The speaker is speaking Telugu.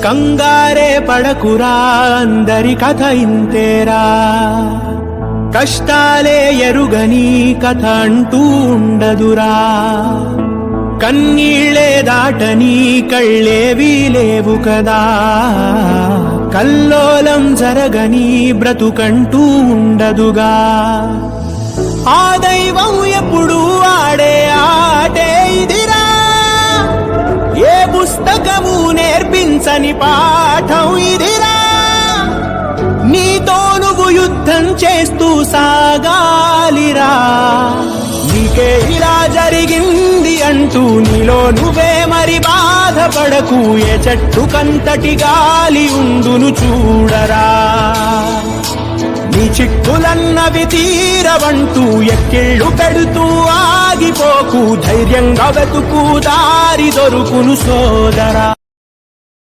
కంగారే పడకురా అందరి కథ ఇంతేరా, కష్టాలే ఎరుగని కథ అంటూ ఉండదురా, కన్నీళ్ళే దాటని కళ్ళేవీ లేవు కదా, కల్లోలం జరగని బ్రతుకంటూ ఉండదుగా, ఆ దైవం ఎప్పుడు ఆడే ఆటే ఇదిరా, ఏ పుస్తకము నేర్పించని పాఠం ఇదిరా, నీతో నువ్వు యుద్ధం చేస్తూ సాగాలిరా, నీకే ఇలా జరిగింది అంటూ నీలో నువ్వే మరి బాధపడకు, ఏ చెట్టు కంతటి గాలి ఉండును చూడరా, నీ చిక్కులన్నవి తీరవంటూ ఎక్కిళ్ళు పెడుతూ ఆగిపోకు, ధైర్యంగా వెతుకు దారి దొరుకును సోదరా.